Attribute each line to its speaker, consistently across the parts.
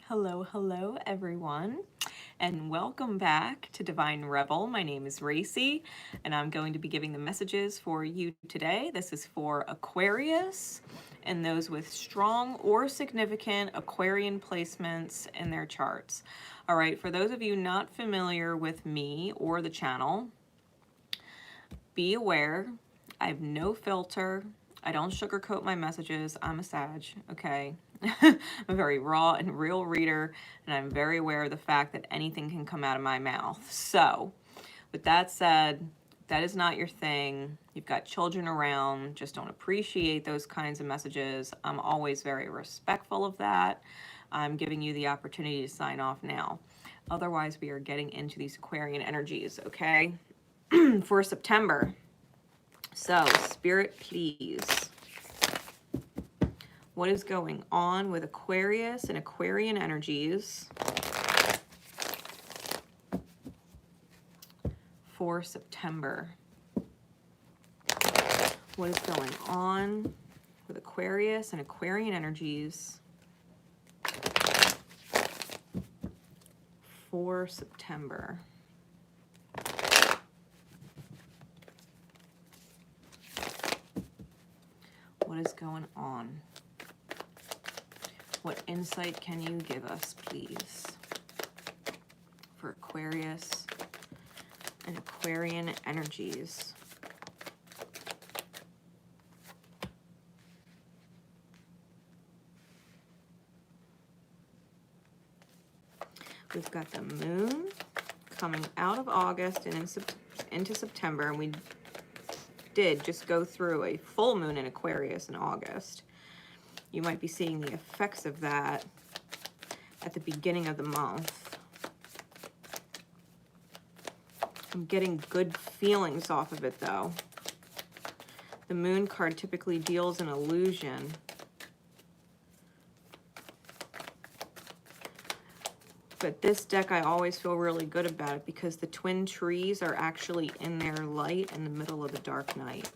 Speaker 1: Hello, hello, everyone, and welcome back to Divine Revel. My name is Racey, and I'm going to be giving the messages for you today. This is for Aquarius and those with strong or significant Aquarian placements in their charts. All right, for those of you not familiar with me or the channel, be aware I have no filter. I don't sugarcoat my messages. I'm a Sag, okay? I'm a very raw and real reader, and I'm very aware of the fact that anything can come out of my mouth. So, with that said, that is not your thing. You've got children around. Just don't appreciate those kinds of messages. I'm always very respectful of that. I'm giving you the opportunity to sign off now. Otherwise, we are getting into these Aquarian energies, okay? For September. So, Spirit, please. What is going on with Aquarius and Aquarian energies for September? What is going on with Aquarius and Aquarian energies for September? What is going on? What insight can you give us, please, for Aquarius and Aquarian energies? We've got the moon coming out of August and into September, and we did just go through a full moon in Aquarius in August. You might be seeing the effects of that at the beginning of the month. I'm getting good feelings off of it, though. The moon card typically deals in illusion. But this deck, I always feel really good about it because the twin trees are actually in their light in the middle of the dark night.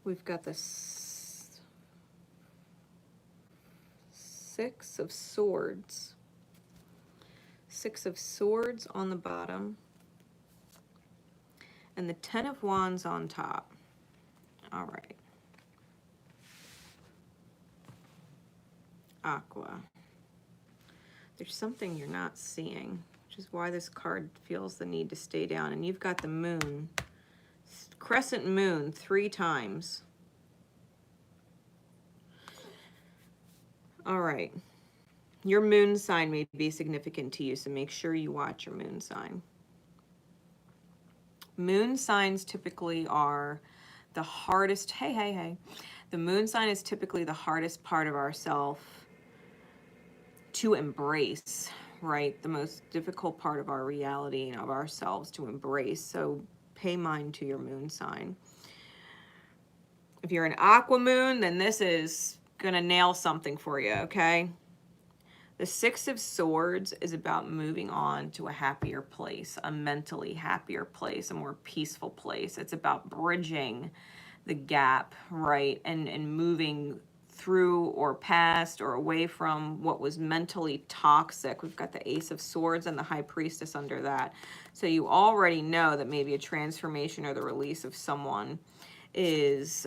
Speaker 1: We've got the Six of Swords. Six of Swords on the bottom. And the Ten of Wands on top. All right. Aqua. There's something you're not seeing, which is why this card feels the need to stay down. And you've got the moon. Crescent moon 3 times. All right. Your moon sign may be significant to you, so make sure you watch your moon sign. Moon signs typically are the hardest. Hey. The moon sign is typically the hardest part of ourself to embrace, right? The most difficult part of our reality and of ourselves to embrace. So pay mind to your moon sign. If you're an aqua moon, then this is gonna nail something for you, okay? The Six of Swords is about moving on to a happier place, a mentally happier place, a more peaceful place. It's about bridging the gap, right? And moving through or past or away from what was mentally toxic. We've got the Ace of Swords and the High Priestess under that. So you already know that maybe a transformation or the release of someone is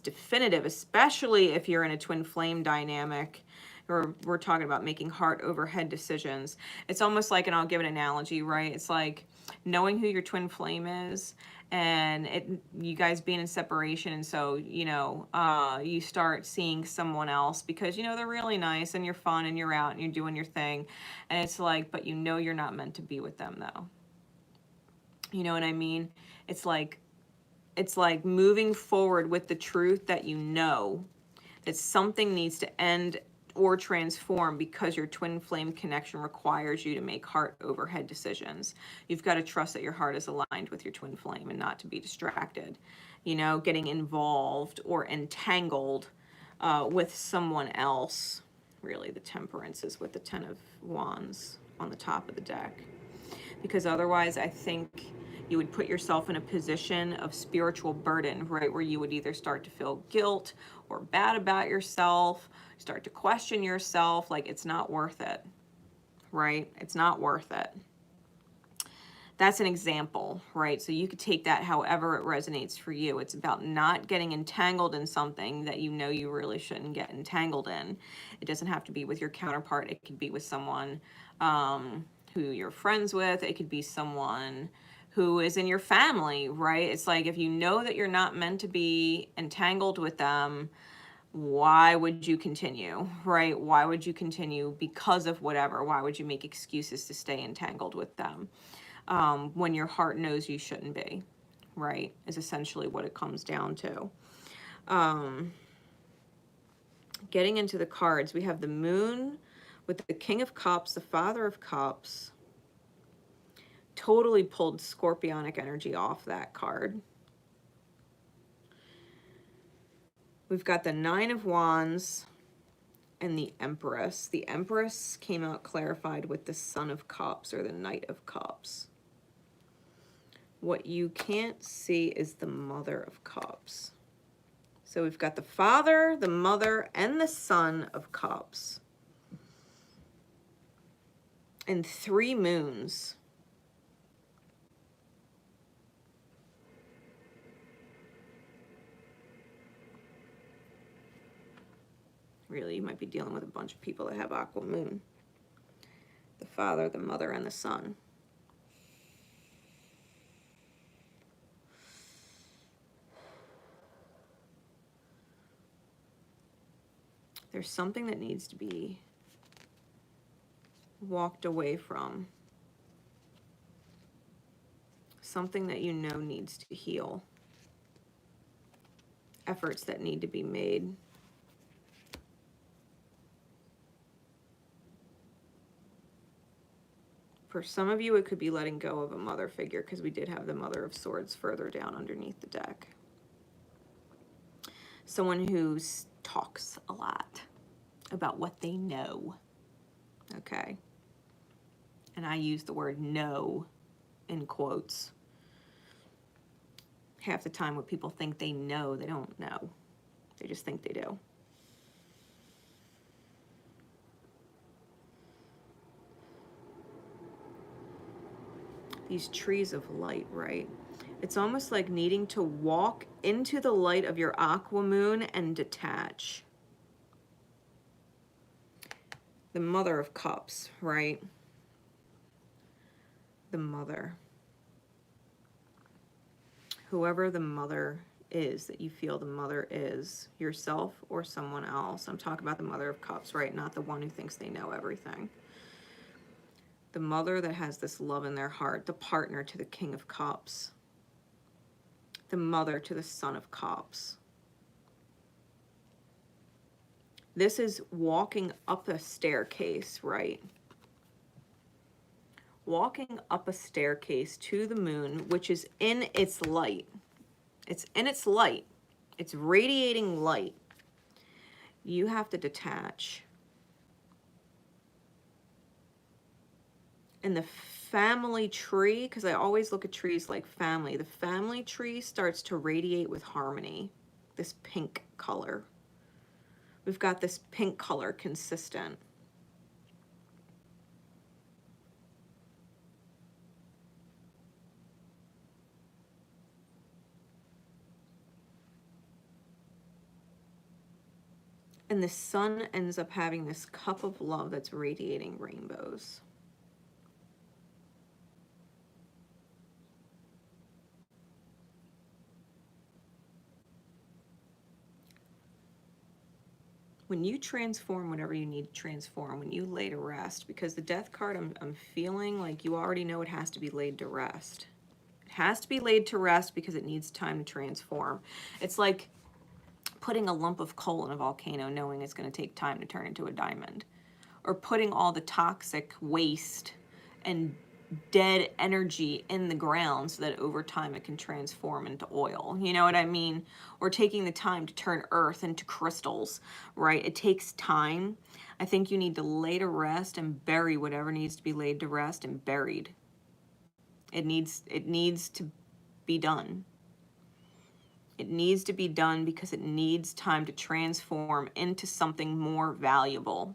Speaker 1: definitive, especially if you're in a twin flame dynamic, or we're talking about making heart over head decisions. It's almost like, and I'll give an analogy, right? It's like knowing who your twin flame is, and you guys being in separation, and so you start seeing someone else because they're really nice and you're fun and you're out and you're doing your thing, and it's like, but you're not meant to be with them though. You know what I mean? It's like moving forward with the truth that that something needs to end or transform because your twin flame connection requires you to make heart over head decisions. You've got to trust that your heart is aligned with your twin flame and not to be distracted. you know, getting involved or entangled with someone else. Really, the Temperance is with the Ten of Wands on the top of the deck. Because otherwise, I think you would put yourself in a position of spiritual burden, right? Where you would either start to feel guilt or bad about yourself, start to question yourself, like it's not worth it, right? It's not worth it. That's an example, right? So you could take that however it resonates for you. It's about not getting entangled in something that you know you really shouldn't get entangled in. It doesn't have to be with your counterpart. It could be with someone who you're friends with. It could be someone who is in your family, right? It's like if you know that you're not meant to be entangled with them, why would you continue, right? Why would you continue because of whatever? Why would you make excuses to stay entangled with them? When your heart knows you shouldn't be, right? Is essentially what it comes down to. Getting into the cards, we have the Moon with the King of Cups, the Father of Cups. Totally pulled scorpionic energy off that card. We've got the Nine of Wands and the Empress. The Empress came out clarified with the Son of Cups or the Knight of Cups. What you can't see is the Mother of Cups. So we've got the Father, the Mother, and the Son of Cups. And 3 moons. Really, you might be dealing with a bunch of people that have aqua moon. The Father, the Mother, and the Son. There's something that needs to be walked away from. Something that you know needs to heal. Efforts that need to be made. For some of you, it could be letting go of a mother figure because we did have the Mother of Swords further down underneath the deck. Someone who talks a lot about what they know, okay? And I use the word know in quotes. Half the time what people think they know, they don't know. They just think they do. These trees of light, right? It's almost like needing to walk into the light of your aqua moon and detach. The Mother of Cups, right? The Mother. Whoever the mother is that you feel the mother is, yourself or someone else. I'm talking about the Mother of Cups, right? Not the one who thinks they know everything. The mother that has this love in their heart, the partner to the King of Cups, the mother to the Son of Cups. This is walking up a staircase, right? Walking up a staircase to the moon, which is in its light. It's in its light. It's radiating light. You have to detach. And the family tree, because I always look at trees like family, the family tree starts to radiate with harmony, this pink color. We've got this pink color consistent. And the sun ends up having this cup of love that's radiating rainbows. When you transform whatever you need to transform, when you lay to rest, because the death card, I'm feeling like you already know it has to be laid to rest. It has to be laid to rest because it needs time to transform. It's like putting a lump of coal in a volcano knowing it's going to take time to turn into a diamond. Or putting all the toxic waste and dead energy in the ground so that over time it can transform into oil. You know what I mean? Or taking the time to turn earth into crystals, right? It takes time. I think you need to lay to rest and bury whatever needs to be laid to rest and buried. It needs to be done. It needs to be done because it needs time to transform into something more valuable.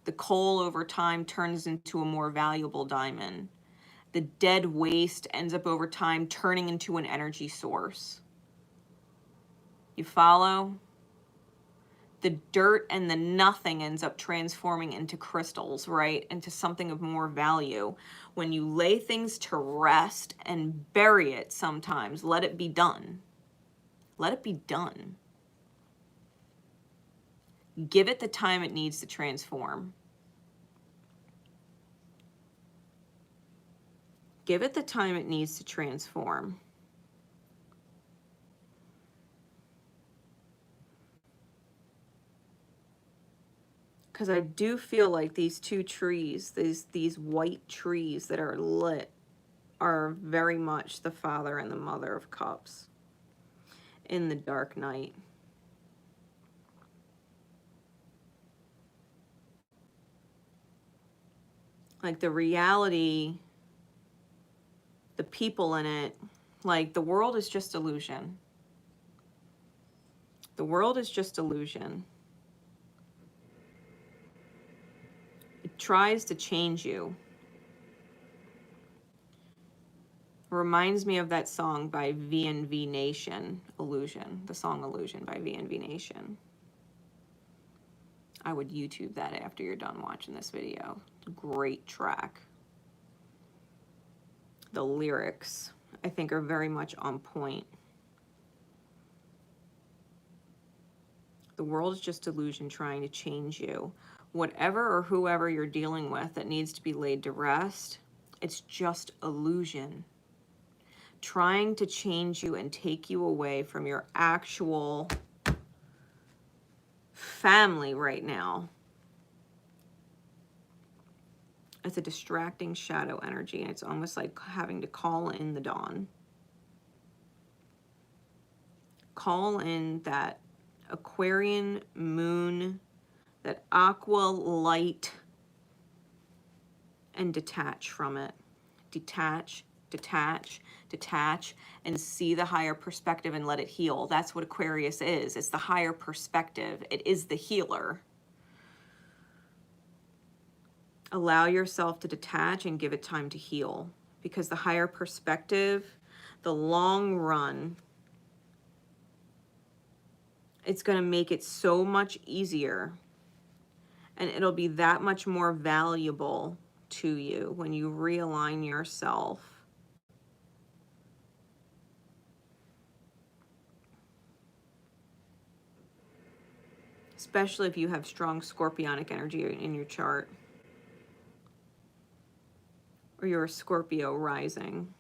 Speaker 1: The coal over time turns into a more valuable diamond. The dead waste ends up over time turning into an energy source. You follow? The dirt and the nothing ends up transforming into crystals, right? Into something of more value. When you lay things to rest and bury it sometimes, let it be done. Let it be done. Give it the time it needs to transform. Give it the time it needs to transform. Because I do feel like these two trees, these white trees that are lit, are very much the Father and the Mother of Cups in the dark night. Like the reality, the people in it, like the world is just illusion. The world is just illusion. It tries to change you. Reminds me of that song by VNV Nation, Illusion, the song Illusion by VNV Nation. I would YouTube that after you're done watching this video. Great track. The lyrics, I think, are very much on point. The world is just illusion trying to change you. Whatever or whoever you're dealing with that needs to be laid to rest, it's just illusion. Trying to change you and take you away from your actual family right now. It's a distracting shadow energy, and it's almost like having to call in the dawn. Call in that Aquarian moon, that aqua light, and detach from it. Detach, detach, detach, and see the higher perspective and let it heal. That's what Aquarius is. It's the higher perspective. It is the healer. Allow yourself to detach and give it time to heal, because the higher perspective, the long run, it's going to make it so much easier, and it'll be that much more valuable to you when you realign yourself. Especially if you have strong scorpionic energy in your chart, or you're a Scorpio rising,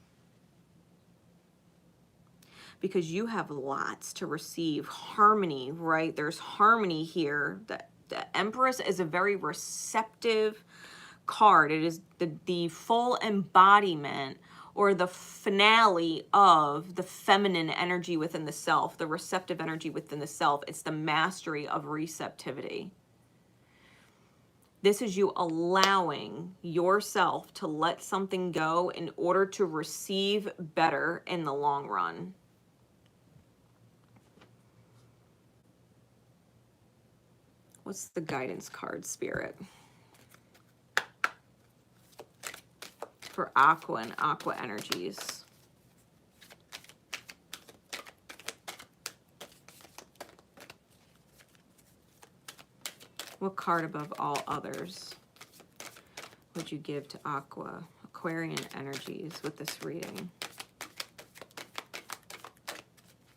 Speaker 1: because you have lots to receive. Harmony, right? There's harmony here. The Empress is a very receptive card. It is the full embodiment or the finale of the feminine energy within the self, the receptive energy within the self. It's the mastery of receptivity. This is you allowing yourself to let something go in order to receive better in the long run. What's the guidance card, Spirit? For Aqua and Aqua energies. What card above all others would you give to Aqua, Aquarian energies with this reading?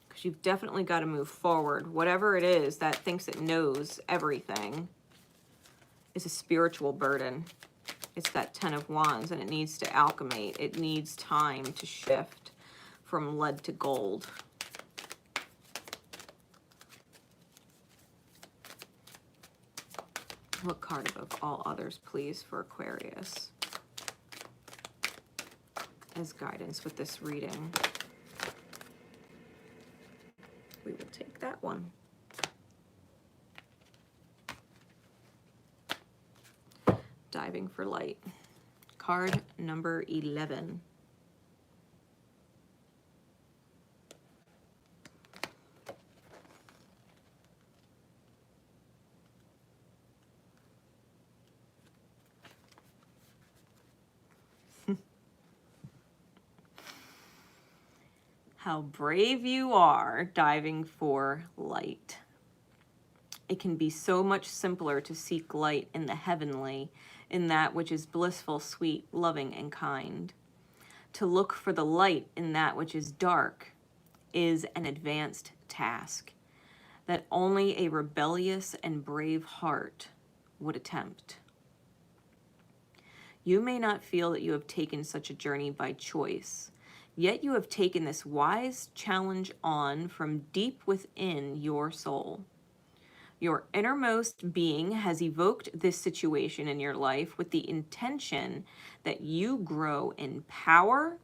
Speaker 1: Because you've definitely got to move forward. Whatever it is that thinks it knows everything is a spiritual burden. It's that 10 of Wands, and it needs to alchemate. It needs time to shift from lead to gold. What card above all others, please, for Aquarius? as guidance with this reading? We will take that one. Diving for light. Card number 11. How brave you are diving for light. It can be so much simpler to seek light in the heavenly, in that which is blissful, sweet, loving, and kind. To look for the light in that which is dark is an advanced task that only a rebellious and brave heart would attempt. You may not feel that you have taken such a journey by choice, yet you have taken this wise challenge on from deep within your soul. Your innermost being has evoked this situation in your life with the intention that you grow in power,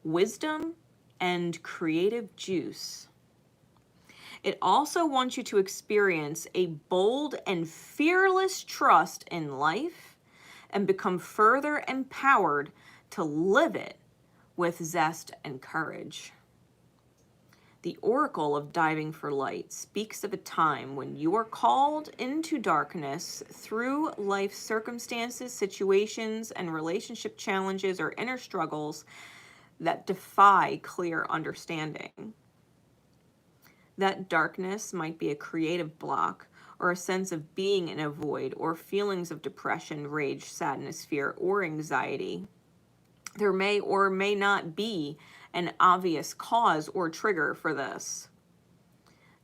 Speaker 1: wisdom, and creative juice. It also wants you to experience a bold and fearless trust in life and become further empowered to live it with zest and courage. The Oracle of Diving for Light speaks of a time when you are called into darkness through life circumstances, situations, and relationship challenges or inner struggles that defy clear understanding. That darkness might be a creative block or a sense of being in a void or feelings of depression, rage, sadness, fear, or anxiety. There may or may not be an obvious cause or trigger for this.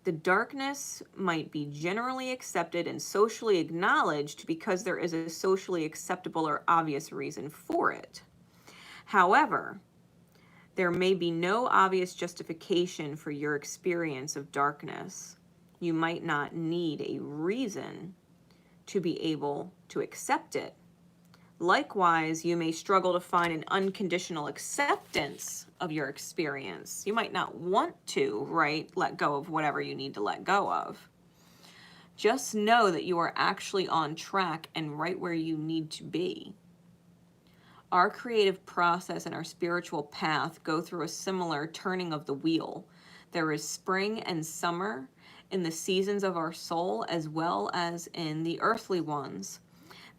Speaker 1: The darkness might be generally accepted and socially acknowledged because there is a socially acceptable or obvious reason for it. However, there may be no obvious justification for your experience of darkness. You might not need a reason to be able to accept it. Likewise, you may struggle to find an unconditional acceptance of your experience. You might not want to, right, let go of whatever you need to let go of. Just know that you are actually on track and right where you need to be. Our creative process and our spiritual path go through a similar turning of the wheel. There is spring and summer in the seasons of our soul as well as in the earthly ones.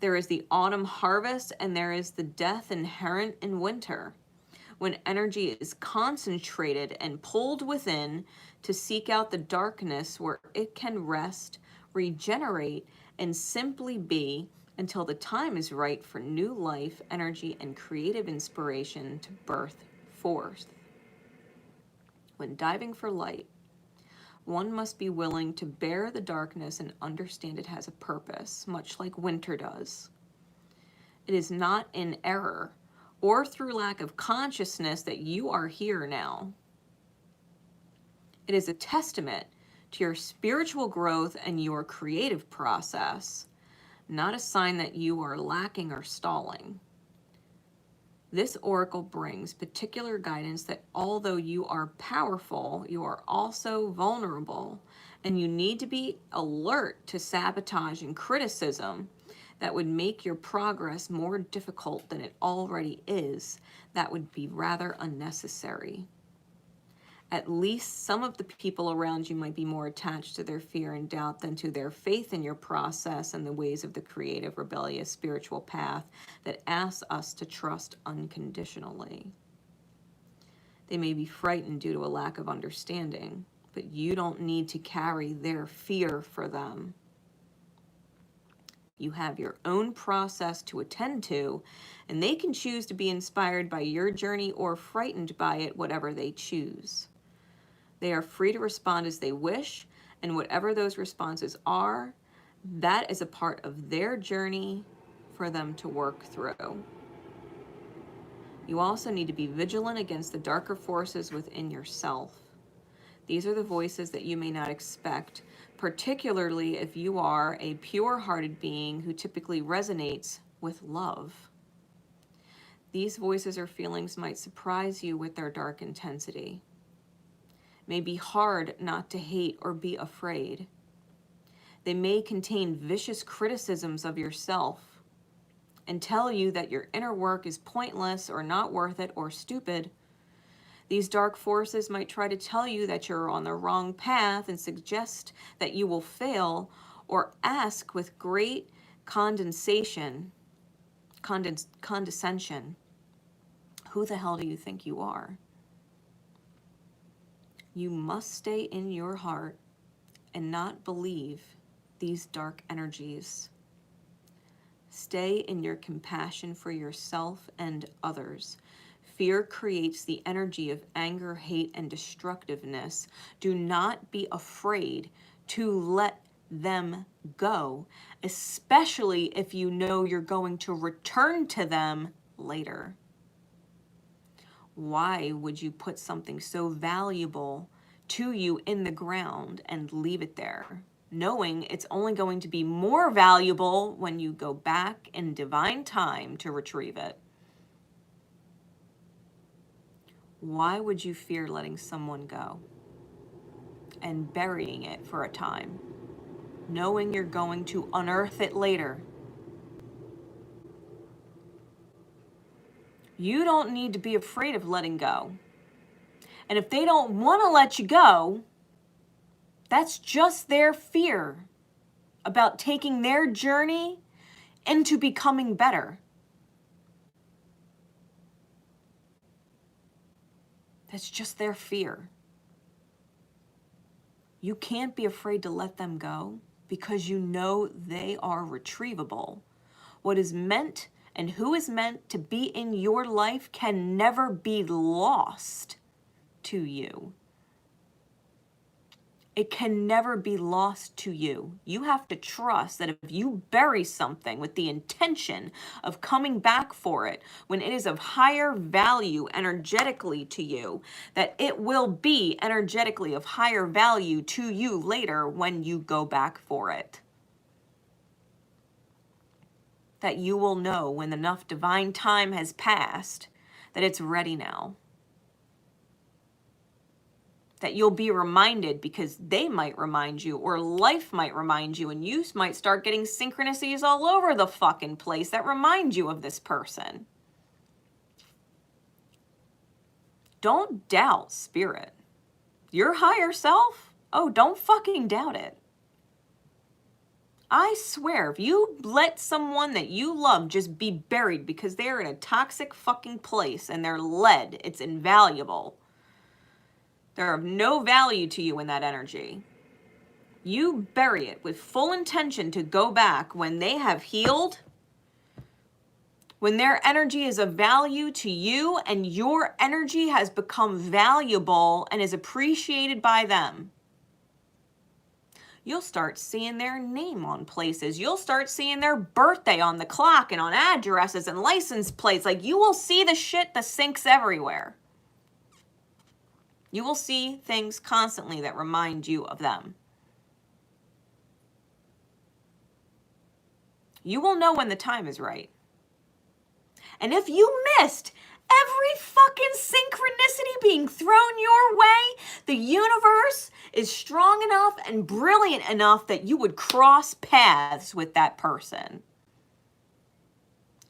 Speaker 1: There is the autumn harvest and there is the death inherent in winter, when energy is concentrated and pulled within to seek out the darkness where it can rest, regenerate, and simply be until the time is right for new life, energy, and creative inspiration to birth forth. When diving for light, one must be willing to bear the darkness and understand it has a purpose, much like winter does. It is not in error or through lack of consciousness that you are here now. It is a testament to your spiritual growth and your creative process, not a sign that you are lacking or stalling. This oracle brings particular guidance that although you are powerful, you are also vulnerable, and you need to be alert to sabotage and criticism that would make your progress more difficult than it already is. That would be rather unnecessary. At least some of the people around you might be more attached to their fear and doubt than to their faith in your process and the ways of the creative, rebellious, spiritual path that asks us to trust unconditionally. They may be frightened due to a lack of understanding, but you don't need to carry their fear for them. You have your own process to attend to, and they can choose to be inspired by your journey or frightened by it, whatever they choose. They are free to respond as they wish, and whatever those responses are, that is a part of their journey for them to work through. You also need to be vigilant against the darker forces within yourself. These are the voices that you may not expect, particularly if you are a pure-hearted being who typically resonates with love. These voices or feelings might surprise you with their dark intensity. It may be hard not to hate or be afraid. They may contain vicious criticisms of yourself and tell you that your inner work is pointless or not worth it or stupid. These dark forces might try to tell you that you're on the wrong path and suggest that you will fail, or ask with great condescension, who the hell do you think you are? You must stay in your heart and not believe these dark energies. Stay in your compassion for yourself and others. Fear creates the energy of anger, hate, and destructiveness. Do not be afraid to let them go, especially if you know you're going to return to them later. Why would you put something so valuable to you in the ground and leave it there, knowing it's only going to be more valuable when you go back in divine time to retrieve it? Why would you fear letting someone go and burying it for a time, knowing you're going to unearth it later? You don't need to be afraid of letting go. And if they don't want to let you go, that's just their fear about taking their journey into becoming better. That's just their fear. You can't be afraid to let them go because you know they are retrievable. What is meant and who is meant to be in your life can never be lost to you. It can never be lost to you. You have to trust that if you bury something with the intention of coming back for it, when it is of higher value energetically to you, that it will be energetically of higher value to you later when you go back for it. That you will know when enough divine time has passed that it's ready now. That you'll be reminded because they might remind you, or life might remind you, and you might start getting synchronicities all over the fucking place that remind you of this person. Don't doubt spirit. Your higher self? Oh, don't fucking doubt it. I swear, if you let someone that you love just be buried because they're in a toxic fucking place and they're lead, it's invaluable. They're of no value to you in that energy. You bury it with full intention to go back when they have healed, when their energy is of value to you and your energy has become valuable and is appreciated by them. You'll start seeing their name on places. You'll start seeing their birthday on the clock and on addresses and license plates. Like, you will see the shit that sinks everywhere. You will see things constantly that remind you of them. You will know when the time is right. And if you missed every fucking synchronicity being thrown your way, the universe is strong enough and brilliant enough that you would cross paths with that person.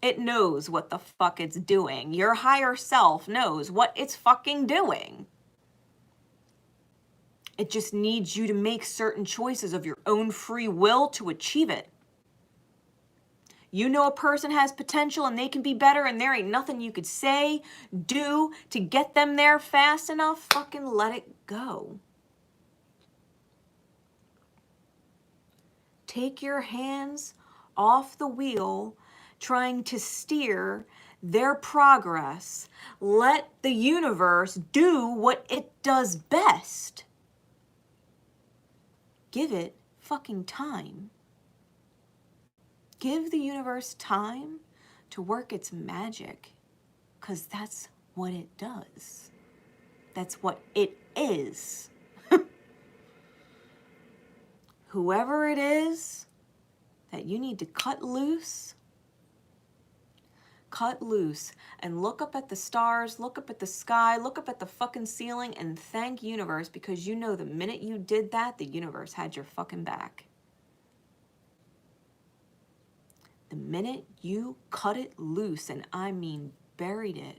Speaker 1: It knows what the fuck it's doing. Your higher self knows what it's fucking doing. It just needs you to make certain choices of your own free will to achieve it. You know a person has potential and they can be better and there ain't nothing you could say, do to get them there fast enough. Fucking let it go. Take your hands off the wheel trying to steer their progress. Let the universe do what it does best. Give it fucking time. Give the universe time to work its magic, because that's what it does. That's what it is. Whoever it is that you need to cut loose, cut loose and look up at the stars, look up at the sky, look up at the fucking ceiling and thank universe, because you know the minute you did that, the universe had your fucking back. The minute you cut it loose, and I mean buried it,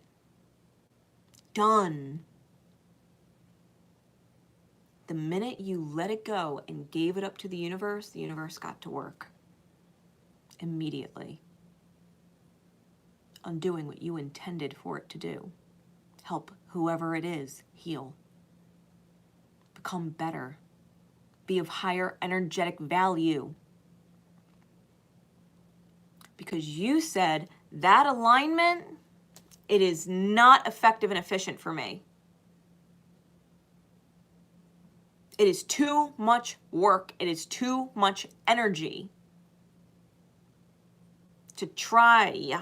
Speaker 1: done. The minute you let it go and gave it up to the universe got to work immediately on doing what you intended for it to do. Help whoever it is heal, become better, be of higher energetic value. Because you said that alignment, it is not effective and efficient for me. It is too much work. It is too much energy to try.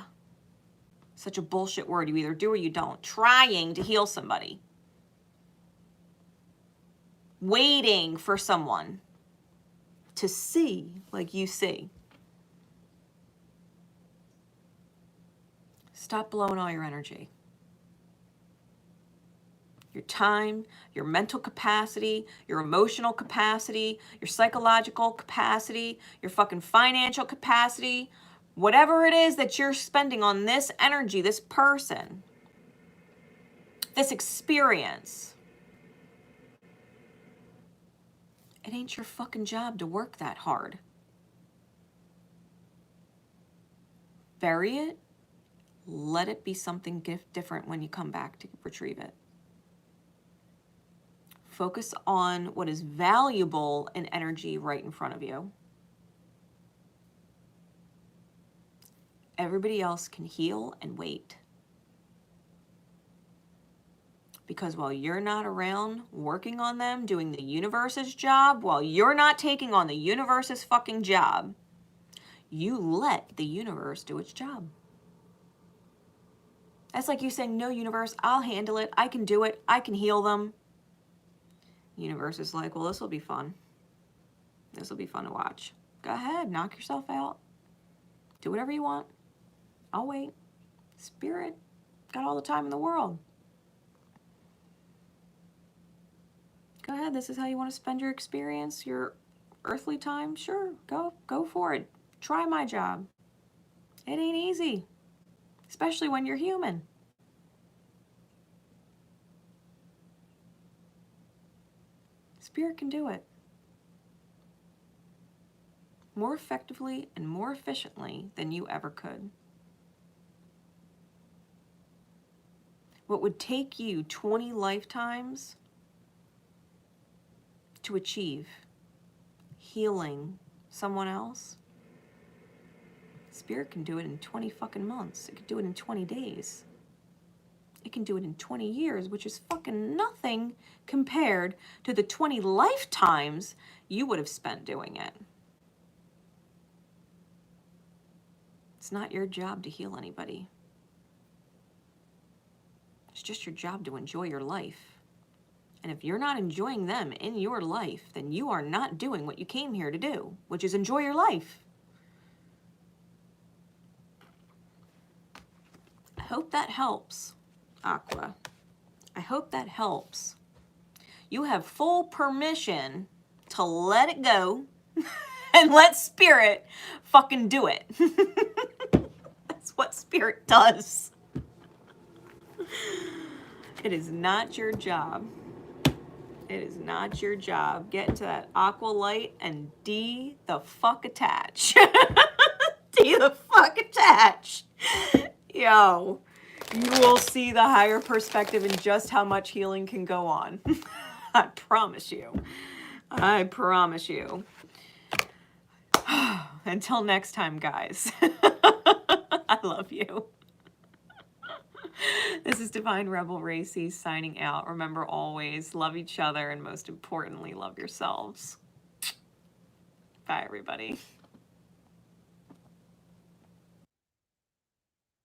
Speaker 1: Such a bullshit word. You either do or you don't. Trying to heal somebody. Waiting for someone to see like you see. Stop blowing all your energy. Your time, your mental capacity, your emotional capacity, your psychological capacity, your fucking financial capacity, whatever it is that you're spending on this energy, this person, this experience, it ain't your fucking job to work that hard. Bury it. Let it be something different when you come back to retrieve it. Focus on what is valuable in energy right in front of you. Everybody else can heal and wait. Because while you're not around working on them, doing the universe's job, while you're not taking on the universe's fucking job, you let the universe do its job. That's like you saying, no, universe, I'll handle it. I can do it. I can heal them. Universe is like, well, this will be fun. This will be fun to watch. Go ahead, knock yourself out. Do whatever you want. I'll wait. Spirit got all the time in the world. Go ahead, this is how you want to spend your experience, your earthly time. Sure, go for it. Try my job. It ain't easy, especially when you're human. Spirit can do it more effectively and more efficiently than you ever could. What would take you 20 lifetimes to achieve, healing someone else, Spirit can do it in 20 fucking months. It can do it in 20 days. It can do it in 20 years, which is fucking nothing compared to the 20 lifetimes you would have spent doing it. It's not your job to heal anybody. It's just your job to enjoy your life. And if you're not enjoying them in your life, then you are not doing what you came here to do, which is enjoy your life. I hope that helps. Aqua. I hope that helps. You have full permission to let it go and let Spirit fucking do it. That's what Spirit does. It is not your job. It is not your job. Get into that aqua light and the fuck attach. The fuck attach. Yo. You will see the higher perspective in just how much healing can go on. I promise you. I promise you. Until next time, guys. I love you. This is Divine Rebel Racey signing out. Remember, always love each other and most importantly, love yourselves. Bye, everybody.